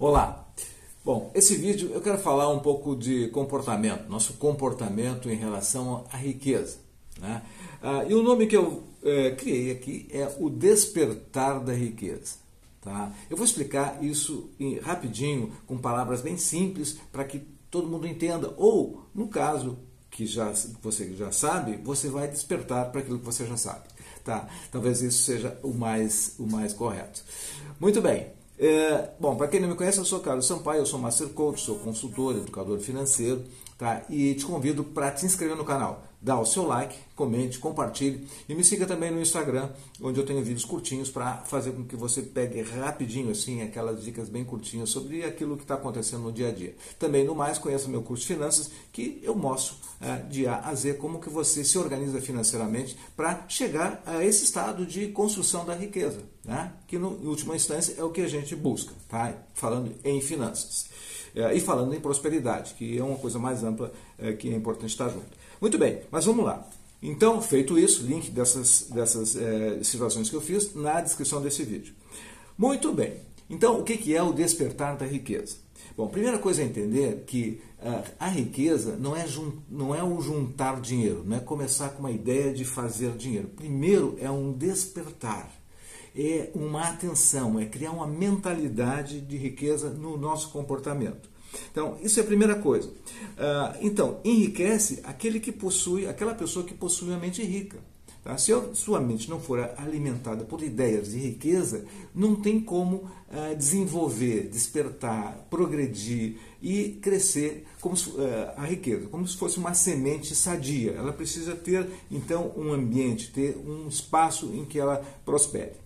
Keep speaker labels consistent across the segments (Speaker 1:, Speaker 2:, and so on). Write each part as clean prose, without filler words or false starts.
Speaker 1: Olá! Bom, esse vídeo eu quero falar um pouco de comportamento, nosso comportamento em relação à riqueza, né? E o nome que eu criei aqui é o despertar da riqueza. Tá? Eu vou explicar isso rapidinho, com palavras bem simples, para que todo mundo entenda, ou, no caso que você já sabe, você vai despertar para aquilo que você já sabe. Tá? Talvez isso seja o mais correto. Muito bem. Bom, para quem não me conhece, eu sou Carlos Sampaio, eu sou Master Coach, sou consultor, educador financeiro, tá? E te convido para te inscrever no canal. Dá o seu like, comente, compartilhe e me siga também no Instagram, onde eu tenho vídeos curtinhos para fazer com que você pegue rapidinho assim aquelas dicas bem curtinhas sobre aquilo que está acontecendo no dia a dia. Também no mais, conheça meu curso de finanças, que eu mostro de A a Z como que você se organiza financeiramente para chegar a esse estado de construção da riqueza, né? Que em última instância é o que a gente busca, tá? Falando em finanças. E falando em prosperidade, que é uma coisa mais ampla que é importante estar junto. Muito bem, mas vamos lá. Então, feito isso, link dessas situações que eu fiz na descrição desse vídeo. Muito bem. Então, o que é o despertar da riqueza? Bom, primeira coisa é entender que a riqueza não é o juntar dinheiro, não é começar com uma ideia de fazer dinheiro. Primeiro é um despertar. É uma atenção, é criar uma mentalidade de riqueza no nosso comportamento. Então, isso é a primeira coisa. Então, enriquece aquela pessoa que possui uma mente rica. Tá? Se sua mente não for alimentada por ideias de riqueza, não tem como desenvolver, despertar, progredir e crescer a riqueza, como se fosse uma semente sadia. Ela precisa ter, então, um ambiente, ter um espaço em que ela prospere.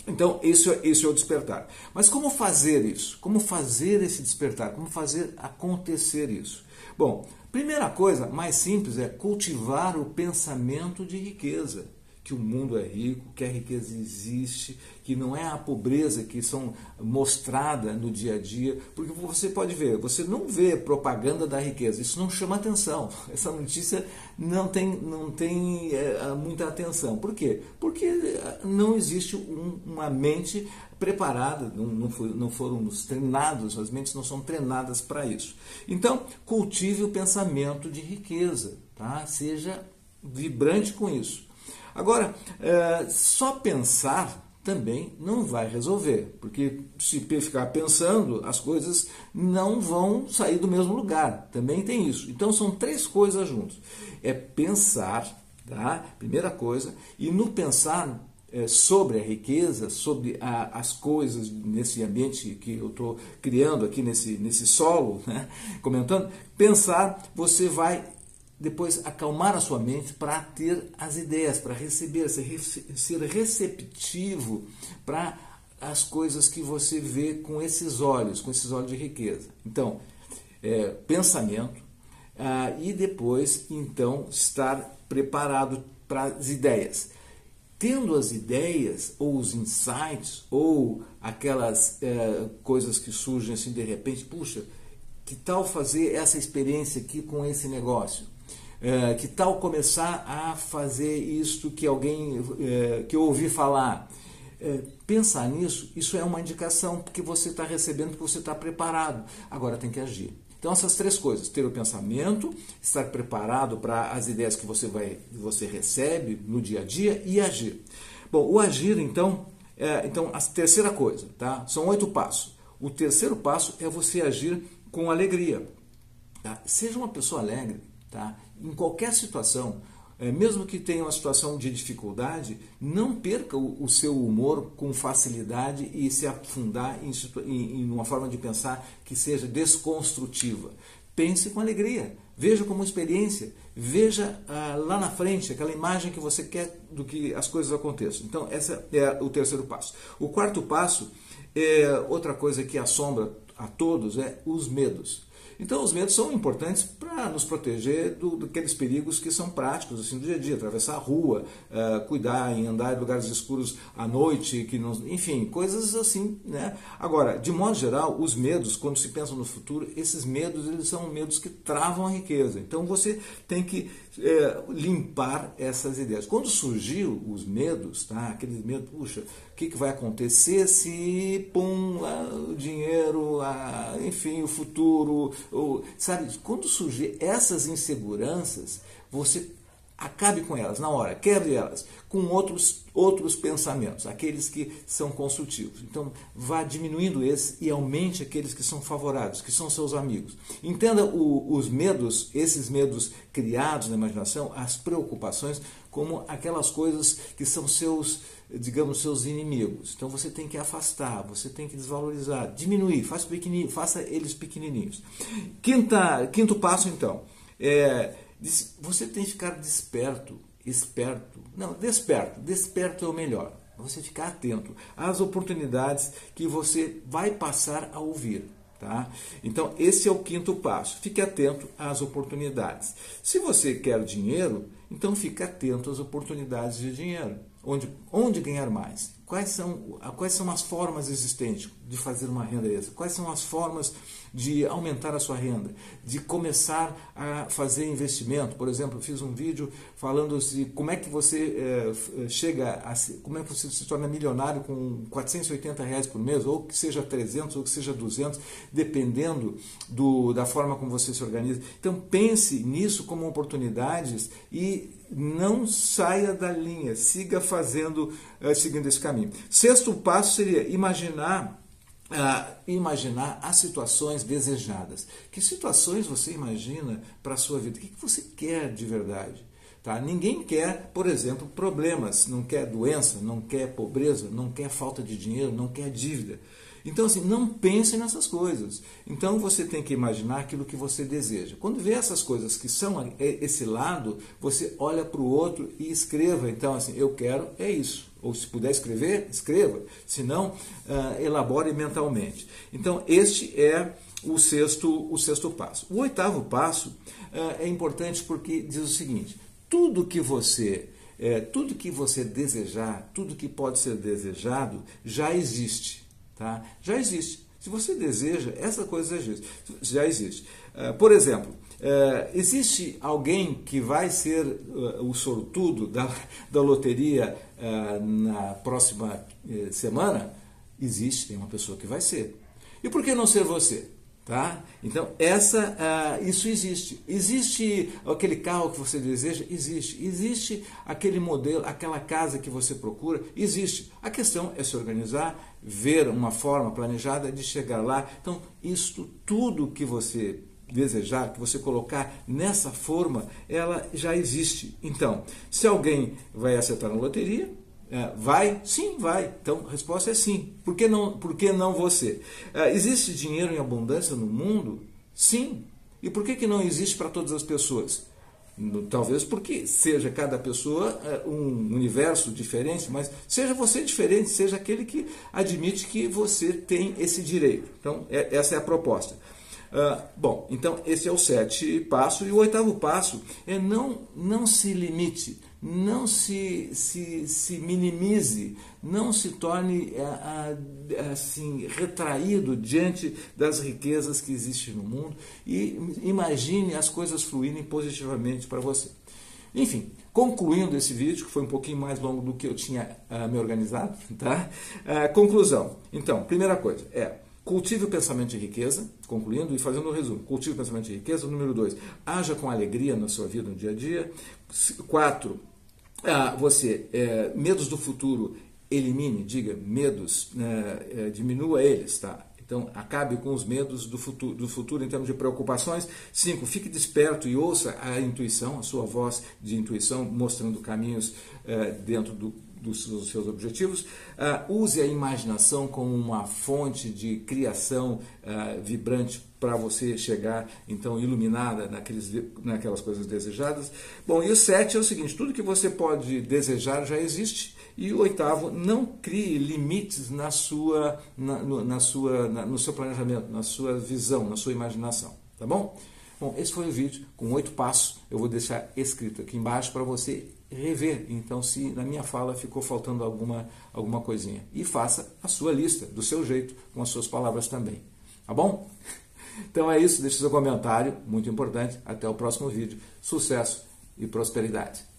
Speaker 1: Então, isso é o despertar. Mas como fazer isso? Como fazer esse despertar? Como fazer acontecer isso? Bom, primeira coisa, mais simples, é cultivar o pensamento de riqueza. Que o mundo é rico, que a riqueza existe, que não é a pobreza que são mostrada no dia a dia, porque você pode ver, você não vê propaganda da riqueza, isso não chama atenção, essa notícia não tem muita atenção. Por quê? Porque não existe uma mente preparada, não foram treinados, as mentes não são treinadas para isso. Então, cultive o pensamento de riqueza, tá? Seja vibrante com isso. Agora, só pensar também não vai resolver, porque se ficar pensando, as coisas não vão sair do mesmo lugar. Também tem isso. Então, são três coisas juntas. É pensar, tá? Primeira coisa, e no pensar sobre a riqueza, sobre as coisas nesse ambiente que eu estou criando aqui nesse solo, né? Comentando, pensar, você vai depois acalmar a sua mente para ter as ideias, para receber, ser receptivo para as coisas que você vê com esses olhos de riqueza. Então, pensamento e depois, então, estar preparado para as ideias. Tendo as ideias, ou os insights, ou aquelas coisas que surgem assim de repente, puxa, que tal fazer essa experiência aqui com esse negócio? Que tal começar a fazer isto que que eu ouvi falar? Pensar nisso, isso é uma indicação que você está recebendo, que você está preparado. Agora tem que agir. Então essas três coisas, ter o pensamento, estar preparado para as ideias que você recebe no dia a dia e agir. Bom, o agir então a terceira coisa, tá? São 8 passos. O terceiro passo é você agir com alegria. Tá? Seja uma pessoa alegre. Tá? Em qualquer situação, mesmo que tenha uma situação de dificuldade, não perca o seu humor com facilidade e se afundar em uma forma de pensar que seja desconstrutiva. Pense com alegria, veja como experiência, veja lá na frente aquela imagem que você quer do que as coisas aconteçam. Então, esse é o terceiro passo. O quarto passo, outra coisa que assombra a todos, é os medos. Então, os medos são importantes para nos proteger daqueles perigos que são práticos assim, do dia a dia, atravessar a rua, cuidar em andar em lugares escuros à noite, enfim, coisas assim, né? Agora, de modo geral, os medos, quando se pensa no futuro, esses medos, eles são medos que travam a riqueza. Então, você tem que limpar essas ideias. Quando surgiu os medos, aqueles medos, puxa, o que vai acontecer se o dinheiro, enfim, o futuro, sabe? Quando surgir essas inseguranças, você acabe com elas na hora, quebre elas com outros pensamentos, aqueles que são construtivos. Então, vá diminuindo esses e aumente aqueles que são favoráveis, que são seus amigos. Entenda os medos, esses medos criados na imaginação, as preocupações, como aquelas coisas que são seus, digamos, seus inimigos. Então, você tem que afastar, você tem que desvalorizar, diminuir, faça eles pequenininhos. Quinto passo, então, você tem que ficar desperto. Desperto é o melhor. Você ficar atento às oportunidades que você vai passar a ouvir. Tá? Então, esse é o quinto passo. Fique atento às oportunidades. Se você quer dinheiro, então fique atento às oportunidades de dinheiro. Onde ganhar mais? Quais são as formas existentes de fazer uma renda extra? Quais são as formas de aumentar a sua renda? De começar a fazer investimento? Por exemplo, eu fiz um vídeo falando de como é que você como é que você se torna milionário com R$480 por mês, ou que seja 300, ou que seja 200, dependendo da forma como você se organiza. Então pense nisso como oportunidades e não saia da linha, siga seguindo esse caminho. Sexto passo seria imaginar as situações desejadas. Que situações você imagina para a sua vida? O que você quer de verdade? Tá? Ninguém quer, por exemplo, problemas, não quer doença, não quer pobreza, não quer falta de dinheiro, não quer dívida. Então, assim, não pense nessas coisas. Então, você tem que imaginar aquilo que você deseja. Quando vê essas coisas que são esse lado, você olha para o outro e escreva. Então, assim, eu quero, é isso. Ou se puder escrever, escreva. Se não, elabore mentalmente. Então, este é o sexto passo. O oitavo passo é importante porque diz o seguinte: tudo que você desejar, tudo que pode ser desejado, já existe. Tá? Já existe. Se você deseja, essa coisa já existe. Por exemplo, existe alguém que vai ser o sortudo da loteria na próxima semana? Existe, tem uma pessoa que vai ser. E por que não ser você? Tá? Então, isso existe. Existe aquele carro que você deseja? Existe. Existe aquele modelo, aquela casa que você procura? Existe. A questão é se organizar, ver uma forma planejada de chegar lá. Então, isso tudo que você desejar, que você colocar nessa forma, ela já existe. Então, se alguém vai acertar na loteria, vai? Sim, vai. Então, a resposta é sim. Por que não você? Existe dinheiro em abundância no mundo? Sim. E por que não existe para todas as pessoas? Talvez porque seja cada pessoa um universo diferente, mas seja você diferente, seja aquele que admite que você tem esse direito. Então, essa é a proposta. Bom, então esse é o 7º passo. E o 8º passo é não se limite, não se minimize, não se torne assim retraído diante das riquezas que existem no mundo e imagine as coisas fluírem positivamente para você. Enfim, concluindo esse vídeo, que foi um pouquinho mais longo do que eu tinha me organizado, tá? Conclusão. Então, primeira coisa cultive o pensamento de riqueza, concluindo e fazendo um resumo. Cultive o pensamento de riqueza. Número 2, haja com alegria na sua vida, no dia a dia. 4, medos do futuro, elimine, medos, diminua eles, tá? Então, acabe com os medos do futuro em termos de preocupações. 5, fique desperto e ouça a intuição, a sua voz de intuição, mostrando caminhos dentro dos seus objetivos. Use a imaginação como uma fonte de criação vibrante para você chegar, então, iluminada naquelas coisas desejadas. Bom, e o 7 é o seguinte: tudo que você pode desejar já existe. E o 8º, não crie limites no seu planejamento, na sua visão, na sua imaginação. Tá bom? Bom, esse foi o vídeo com 8 passos. Eu vou deixar escrito aqui embaixo para você rever. Então, se na minha fala ficou faltando alguma coisinha. E faça a sua lista, do seu jeito, com as suas palavras também. Tá bom? Então é isso. Deixe seu comentário, muito importante. Até o próximo vídeo. Sucesso e prosperidade.